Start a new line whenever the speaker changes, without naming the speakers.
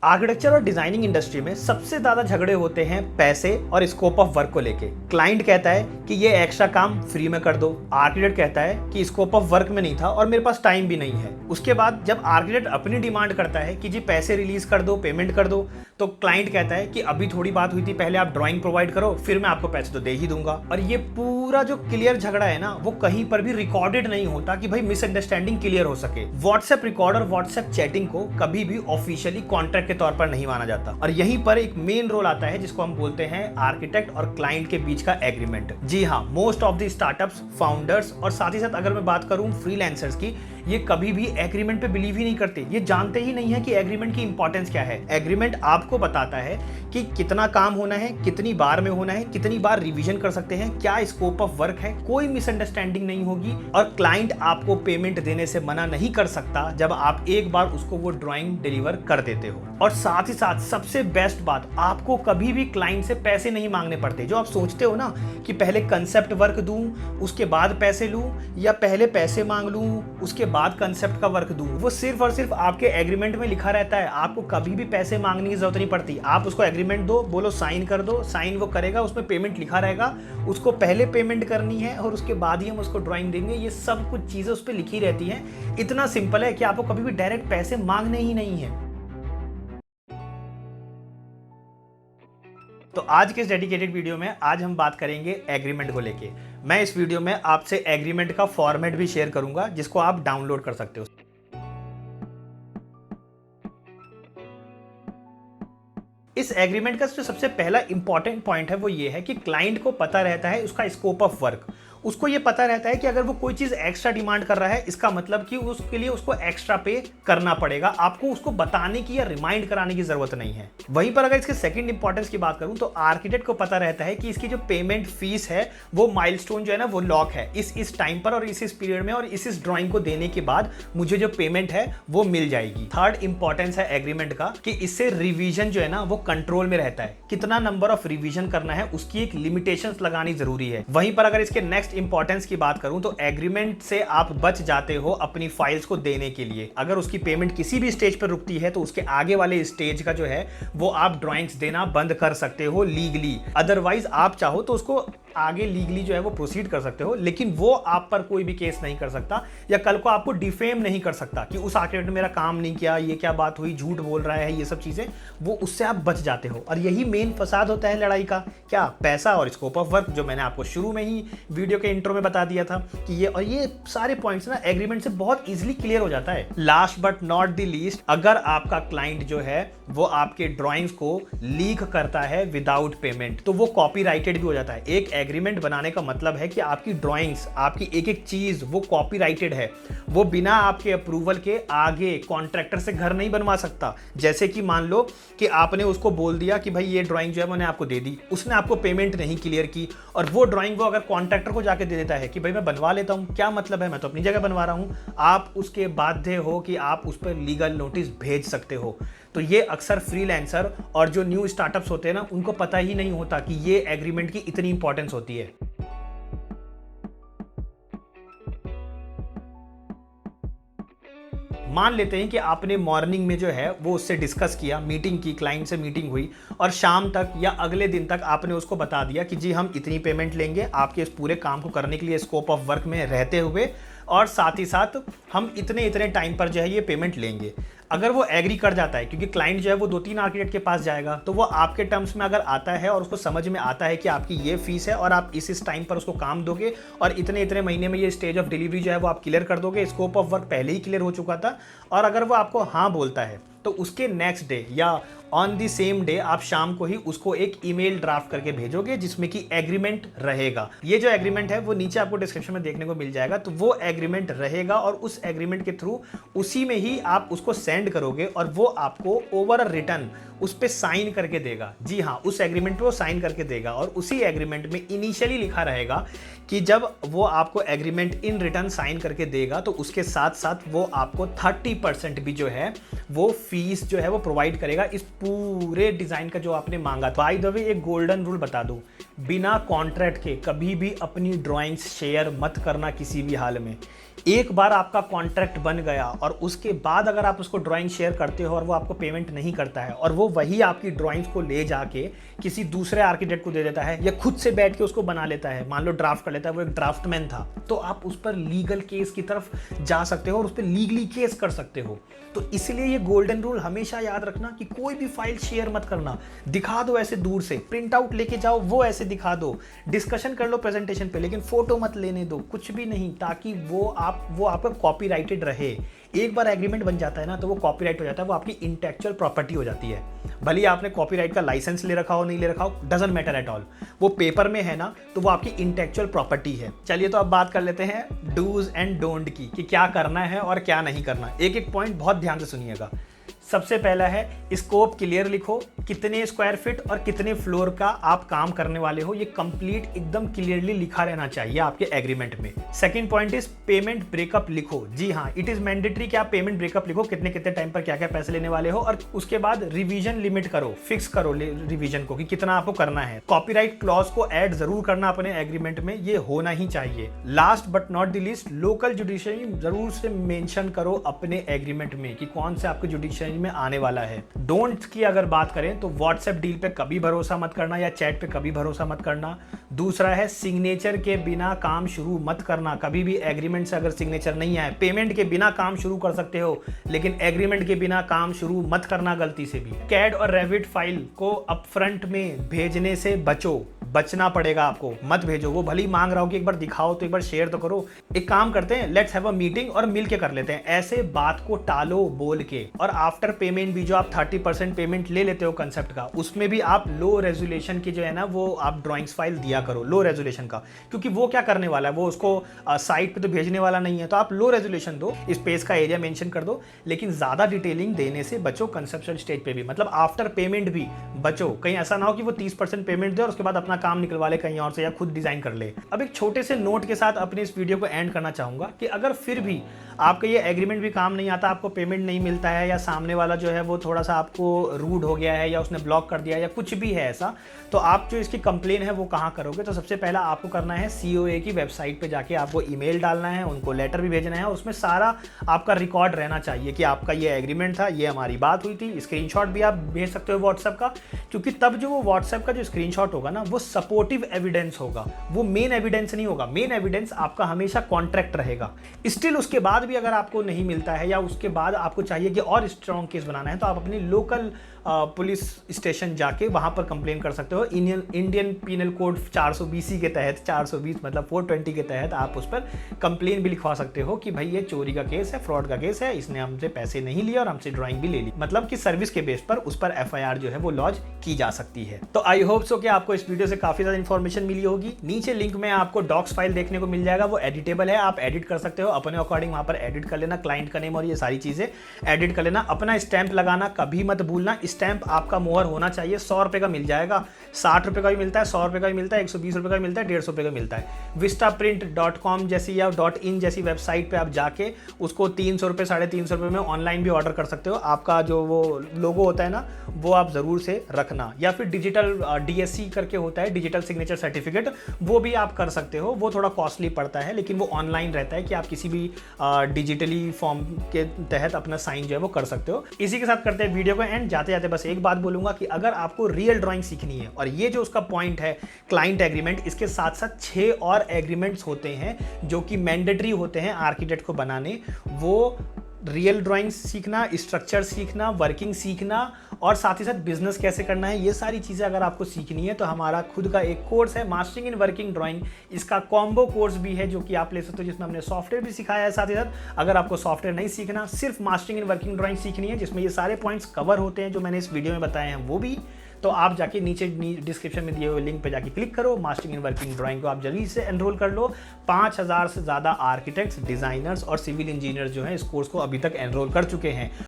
Architecture और designing industry में सबसे ज्यादा झगड़े होते हैं पैसे और स्कोप ऑफ वर्क को लेके। क्लाइंट कहता है कि ये एक्स्ट्रा काम फ्री में कर दो, आर्किटेक्ट कहता है कि स्कोप ऑफ वर्क में नहीं था और मेरे पास टाइम भी नहीं है। उसके बाद जब आर्किटेक्ट अपनी डिमांड करता है कि जी पैसे रिलीज कर दो, पेमेंट कर दो, तो क्लाइंट कहता है कि अभी थोड़ी बात हुई थी, पहले आप ड्राइंग प्रोवाइड करो, फिर मैं आपको पैसे तो दे ही दूंगा। और ये पूरा जो क्लियर झगड़ा है ना, वो कहीं पर भी रिकॉर्डेड नहीं होता कि भाई मिसअंडरस्टैंडिंग क्लियर हो सके। व्हाट्सएप रिकॉर्ड और व्हाट्सएप चैटिंग को कभी भी ऑफिशियली कॉन्ट्रैक्ट के तौर पर नहीं माना जाता। और यहीं पर एक मेन रोल आता है जिसको हम बोलते हैं आर्किटेक्ट और क्लाइंट के बीच का एग्रीमेंट। जी हाँ, most of the startups, founders और साथ ही साथ अगर मैं बात करूं फ्रीलांसर्स की, ये कभी भी एग्रीमेंट पे बिलीव ही नहीं करते। ये जानते ही नहीं है कि एग्रीमेंट की इंपॉर्टेंस क्या है। एग्रीमेंट आपको बताता है कि कितना काम होना है, कितनी बार में होना है, कितनी बार रिवीजन कर सकते हैं, क्या स्कोप ऑफ वर्क है, कोई मिसअंडरस्टैंडिंग नहीं होगी। और क्लाइंट आपको पेमेंट देने से मना नहीं कर सकता जब आप एक बार उसको वो ड्राइंग डिलीवर कर देते हो। और साथ ही साथ सबसे बेस्ट बात, आपको कभी भी क्लाइंट से पैसे नहीं मांगने पड़ते। जो आप सोचते हो ना कि पहले कंसेप्ट वर्क दूं, उसके बाद पैसे लूं, या पहले पैसे मांग लूं उसके बाद कंसेप्ट का वर्क दूं, वो सिर्फ और सिर्फ आपके एग्रीमेंट में लिखा रहता है। आपको कभी भी पैसे मांगने की जरूरत नहीं पड़ती। आप उसको एग्रीमेंट दो, बोलो साइन कर दो, साइन वो करेगा, उसमें पेमेंट लिखा रहेगा, उसको पहले पेमेंट करनी है और उसके बाद ही हम उसको ड्राइंग देंगे। ये सब कुछ चीजें उस पर लिखी रहती हैं। इतना सिंपल है कि आपको कभी भी डायरेक्ट पैसे मांगने ही नहीं है। तो आज के इस डेडिकेटेड वीडियो में आज हम बात करेंगे एग्रीमेंट को लेके। मैं इस वीडियो में आपसे एग्रीमेंट का फॉर्मेट भी शेयर करूंगा जिसको आप डाउनलोड कर सकते हो। इस एग्रीमेंट का जो सबसे पहला इंपॉर्टेंट पॉइंट है वो ये है कि क्लाइंट को पता रहता है उसका स्कोप ऑफ वर्क। उसको ये पता रहता है कि अगर वो कोई चीज एक्स्ट्रा डिमांड कर रहा है, इसका मतलब कि उसके लिए उसको एक्स्ट्रा पे करना पड़ेगा। आपको उसको बताने की या रिमाइंड कराने की जरूरत नहीं है। वहीं पर अगर इसके सेकंड इंपॉर्टेंस की बात करूं तो आर्किटेक्ट को पता रहता है कि इसकी जो पेमेंट फीस है वो माइलस्टोन जो है ना वो लॉक है इस टाइम पर और इस पीरियड में, और इस ड्राइंग को देने के बाद मुझे जो पेमेंट है वो मिल जाएगी। थर्ड इंपॉर्टेंस है एग्रीमेंट का कि इससे रिवीजन जो है ना वो कंट्रोल में रहता है। कितना नंबर ऑफ रिवीजन करना है उसकी एक लिमिटेशंस लगानी जरूरी है। वहीं पर अगर इसके नेक्स्ट इंपॉर्टेंस की बात करूं तो एग्रीमेंट से आप बच जाते हो अपनी फाइल्स को देने के लिए। अगर उसकी पेमेंट किसी भी स्टेज पर रुकती है तो उसके आगे वाले स्टेज का जो है वो आप ड्राइंग्स देना बंद कर सकते हो लीगली। अदरवाइज आप चाहो तो उसको आगे लीगली जो है वो प्रोसीड कर सकते हो, लेकिन वो आप पर कोई भी केस नहीं कर सकता या कल को आपको डिफेम नहीं कर सकता कि उस आर्किटेक्ट ने मेरा काम नहीं किया, ये क्या बात हुई, झूठ बोल रहा है, ये सब चीजें, वो उससे आप बच जाते हो। और यही मेन फसाद होता है लड़ाई का, क्या, पैसा और स्कोप ऑफ वर्क, जो मैंने आपको शुरू में ही वीडियो के इंट्रो में बता दिया था कि ये सारे पॉइंट्स ना एग्रीमेंट से बहुत इजीली क्लियर हो जाता है। Last but not the least, अगर आपका क्लाइंट जो है वो आपके ड्राइंग्स को लीक करता है विदाउट पेमेंट तो वो कॉपीराइटेड भी हो जाता है। एक एग्रीमेंट बनाने का मतलब है कि आपकी ड्राइंग्स, आपकी एक एक चीज वो कॉपीराइटेड है। वो बिना आपके अप्रूवल के आगे कॉन्ट्रैक्टर से घर नहीं बनवा सकता। जैसे कि मान लो कि आपने उसको बोल दिया कि भाई ये ड्राइंग जो है मैंने आपको दे दी, उसने आपको पेमेंट नहीं क्लियर की और वो ड्राइंग वो अगर कॉन्ट्रैक्टर को जाके दे देता है कि भाई मैं बनवा लेता हूं, क्या मतलब है, मैं तो अपनी जगह बनवा रहा हूं, आप उसके बाध्य हो कि आप उस पर लीगल नोटिस भेज सकते हो। तो ये अक्सर फ्रीलांसर और जो न्यू स्टार्टअप्स होते हैं ना उनको पता ही नहीं होता कि ये एग्रीमेंट की इतनी इंपॉर्टेंस होती है। मान लेते हैं कि आपने मॉर्निंग में जो है वो उससे डिस्कस किया, मीटिंग की, क्लाइंट से मीटिंग हुई और शाम तक या अगले दिन तक आपने उसको बता दिया कि जी हम इतनी पेमेंट लेंगे आपके इस पूरे काम को करने के लिए स्कोप ऑफ वर्क में रहते हुए, और साथ ही साथ हम इतने इतने टाइम पर जो है ये पेमेंट लेंगे। अगर वो एग्री कर जाता है, क्योंकि क्लाइंट जो है वो 2-3 आर्किटेक्ट के पास जाएगा, तो वो आपके टर्म्स में अगर आता है और उसको समझ में आता है कि आपकी ये फीस है और आप इस टाइम पर उसको काम दोगे और इतने इतने महीने में ये स्टेज ऑफ डिलीवरी जो है वो आप क्लियर कर दोगे, स्कोप ऑफ वर्क पहले ही क्लियर हो चुका था, और अगर वो आपको हाँ बोलता है तो उसके नेक्स्ट डे या ऑन द सेम डे आप शाम को ही उसको एक ईमेल ड्राफ्ट करके भेजोगे जिसमें कि एग्रीमेंट रहेगा। ये जो एग्रीमेंट है वो नीचे आपको डिस्क्रिप्शन में देखने को मिल जाएगा। तो वो एग्रीमेंट रहेगा और उस एग्रीमेंट के थ्रू उसी में ही आप उसको सेंड करोगे और वो आपको ओवर अ रिटर्न उस पे साइन करके देगा। जी हाँ, उस एग्रीमेंट पे वो साइन करके देगा और उसी एग्रीमेंट में इनिशियली लिखा रहेगा कि जब वो आपको एग्रीमेंट इन रिटर्न साइन करके देगा तो उसके साथ साथ वो आपको 30% भी जो है वो फीस जो है वो प्रोवाइड करेगा इस पूरे डिजाइन का जो आपने मांगा था। बाय द वे एक गोल्डन रूल बता दूं, बिना कॉन्ट्रैक्ट के कभी भी अपनी ड्राइंग्स शेयर मत करना किसी भी हाल में। एक बार आपका कॉन्ट्रैक्ट बन गया और उसके बाद अगर आप उसको ड्राइंग शेयर करते हो और वो आपको पेमेंट नहीं करता है और वो वही आपकी ड्राइंग्स को ले जाके किसी दूसरे आर्किटेक्ट को दे देता है या खुद से बैठ के उसको बना लेता है, मान लो ड्राफ्ट कर लेता है, वो एक ड्राफ्टमैन था, तो आप उस पर लीगल केस की तरफ जा सकते हो और उस पर लीगली केस कर सकते हो। तो इसलिए ये गोल्डन रूल हमेशा याद रखना कि कोई भी फाइल शेयर मत करना, दिखा दो ऐसे दूर से, प्रिंट आउट लेके जाओ वो ऐसे दिखा दो, डिस्कशन कर लो प्रेजेंटेशन पे, लेकिन फोटो मत लेने दो, कुछ भी नहीं, ताकि वो आपका कॉपीराइटेड रहे। एक बार एग्रीमेंट बन जाता है ना तो वो कॉपीराइट हो जाता है, वो आपकी इंटेलेक्चुअल प्रॉपर्टी हो जाती है। भले आपने कॉपीराइट का लाइसेंस ले रखा हो नहीं ले रखा हो, डजंट मैटर एट ऑल, वो पेपर में है ना तो वो आपकी इंटेलेक्चुअल प्रॉपर्टी है। चलिए तो अब बात कर लेते हैं डूज एंड डोंट की, कि क्या करना है और क्या नहीं करना। एक एक पॉइंट बहुत ध्यान से सुनिएगा। सबसे पहला है स्कोप क्लियर लिखो, कितने स्क्वायर फीट और कितने फ्लोर का आप काम करने वाले हो, ये कंप्लीट एकदम क्लियरली लिखा रहना चाहिए आपके एग्रीमेंट में। Second point is payment breakup लिखो। जी हाँ, इट इज मैंडेटरी कि आप पेमेंट ब्रेकअप लिखो, कितने कितने टाइम पर क्या क्या पैसे लेने वाले हो, और उसके बाद रिवीजन लिमिट करो, फिक्स करो रिवीजन को कि कितना आपको करना है। कॉपीराइट क्लॉज को ऐड जरूर करना अपने एग्रीमेंट में, ये होना ही चाहिए। Last but not the least, local judiciary जरूर से मेंशन करो अपने एग्रीमेंट में कि कौन से आपके जुडिशरी में आने वाला है। डोंट की अगर बात करें तो व्हाट्सएप डील पे कभी भरोसा मत करना या चैट पे कभी भरोसा मत करना। दूसरा है सिग्नेचर के बिना काम शुरू मत करना, कभी भी एग्रीमेंट से अगर सिग्नेचर नहीं आए, पेमेंट के बिना काम शुरू कर सकते हो लेकिन एग्रीमेंट के बिना काम शुरू मत करना गलती से भी। कैड और रेविट फाइल को अपफ्रंट में भेजने से बचना पड़ेगा आपको, मत भेजो। वो भले ही मांग रहा हो कि एक बार दिखाओ तो एक बार शेयर तो करो। एक काम करते हैं, लेट्स हैव अ मीटिंग और मिल के कर लेते हैं, ऐसे बात को टालो बोल के। और आफ्टर पेमेंट भी जो आप 30% पेमेंट ले लेते हो कंसेप्ट का, उसमें भी आप लो रेजोल्यूशन की जो है ना वो आप ड्राइंग्स फाइल दिया करो, लो रेजोल्यूशन का, क्योंकि वो क्या करने वाला है, वो उसको साइट पे तो भेजने वाला नहीं है, तो आप लो रेजोल्यूशन दो, स्पेस का एरिया मेंशन कर दो, लेकिन ज्यादा डिटेलिंग देने से बचो। कंसेप्चुअल स्टेज पे भी, मतलब आफ्टर पेमेंट भी बचो, कहीं ऐसा ना हो कि वो 30% पेमेंट दे और उसके बाद अपना काम निकलवा ले कहीं और से या खुद डिजाइन कर ले। अब एक छोटे से नोट के साथ अपने इस वीडियो को एंड करना चाहूंगा कि अगर फिर भी आपका ये एग्रीमेंट भी काम नहीं आता, आपको पेमेंट नहीं मिलता है, या सामने वाला जो है वो थोड़ा सा आपको रूड हो गया है या उसने ब्लॉक कर दिया या कुछ भी है ऐसा, तो आप जो इसकी कंप्लेन है वो कहाँ करोगे? तो सबसे पहला आपको करना है COA की वेबसाइट पे जाके आपको ईमेल डालना है, उनको लेटर भी भेजना है, उसमें सारा आपका रिकॉर्ड रहना चाहिए कि आपका ये एग्रीमेंट था, ये हमारी बात हुई थी। स्क्रीनशॉट भी आप भेज सकते हो व्हाट्सएप का, क्योंकि तब जो वो व्हाट्सएप का जो स्क्रीनशॉट होगा ना वो सपोर्टिव एविडेंस होगा, वो मेन एविडेंस नहीं होगा। मेन एविडेंस आपका हमेशा कॉन्ट्रैक्ट रहेगा। स्टिल उसके बाद भी अगर आपको नहीं मिलता है या उसके बाद आपको चाहिए कि और स्ट्रॉन्ग केस बनाना है, तो आप अपनी लोकल पुलिस स्टेशन जाके वहां पर कंप्लेन कर सकते हो। इंडियन पीनल कोड 420 के तहत, 420 मतलब 420 के तहत आप उस पर कंप्लेन भी लिखवा सकते हो कि भाई ये चोरी का केस है, फ्रॉड का केस है, इसने हमसे पैसे नहीं लिए और हमसे ड्राइंग भी ले ली, मतलब कि सर्विस के बेस पर उस पर FIR जो है वो लॉन्च की जा सकती है। तो आई होप सो कि आपको इस वीडियो से काफी ज्यादा इंफॉर्मेशन मिली होगी। नीचे लिंक में आपको डॉक्स फाइल देखने को मिल जाएगा, वो एडिटेबल है, आप एडिट कर सकते हो अपने अकॉर्डिंग, वहां पर एडिट कर लेना, क्लाइंट का नेम और ये सारी चीजें एडिट कर लेना। अपना स्टैंप लगाना कभी मत भूलना, स्टैंप आपका मोहर होना चाहिए। 100 रुपए का मिल जाएगा, 60 रुपए का भी मिलता है, 100 रुपए का भी मिलता है, 120 रुपए का भी मिलता है, 150 रुपए का मिलता है। vistaprint.com जैसी या .in जैसी वेबसाइट पे आप जाके उसको 300 रुपए 350 रुपए में ऑनलाइन भी ऑर्डर कर सकते हो। आपका जो वो लोगो होता है ना वो आप जरूर से रखना, या फिर डिजिटल DSC करके होता है, डिजिटल सिग्नेचर सर्टिफिकेट, वो भी आप कर सकते हो। वो थोड़ा कॉस्टली पड़ता है लेकिन वो ऑनलाइन रहता है कि आप किसी भी डिजिटली फॉर्म के तहत अपना साइन जो है वो कर सकते हो। इसी के साथ करते हैं वीडियो को एंड। जाते जाते बस एक बात बोलूंगा कि अगर आपको रियल ड्राइंग सीखनी है, और ये जो उसका पॉइंट है क्लाइंट एग्रीमेंट, इसके साथ साथ 6 और एग्रीमेंट्स होते हैं जो कि मैंडेटरी होते हैं आर्किटेक्ट को बनाने। वो रियल ड्राइंग सीखना, स्ट्रक्चर सीखना, वर्किंग सीखना और साथ ही साथ बिजनेस कैसे करना है, ये सारी चीज़ें अगर आपको सीखनी है तो हमारा खुद का एक कोर्स है मास्टरिंग इन वर्किंग ड्राइंग। इसका कॉम्बो कोर्स भी है जो कि आप ले सकते हो, जिसमें हमने सॉफ्टवेयर भी सिखाया है। साथ ही साथ अगर आपको सॉफ्टवेयर नहीं सीखना, सिर्फ मास्टरिंग इन वर्किंग ड्राइंग सीखनी है, जिसमें ये सारे पॉइंट्स कवर होते हैं जो मैंने इस वीडियो में बताए हैं, वो भी, तो आप जाके नीचे डिस्क्रिप्शन में दिए हुए लिंक पे जाके क्लिक करो। मास्टरिंग इन वर्किंग ड्राइंग को आप जल्दी से एनरोल कर लो। 5000 से ज़्यादा आर्किटेक्ट्स, डिजाइनर्स और सिविल इंजीनियर्स जो हैं इस कोर्स को अभी तक एनरोल कर चुके हैं।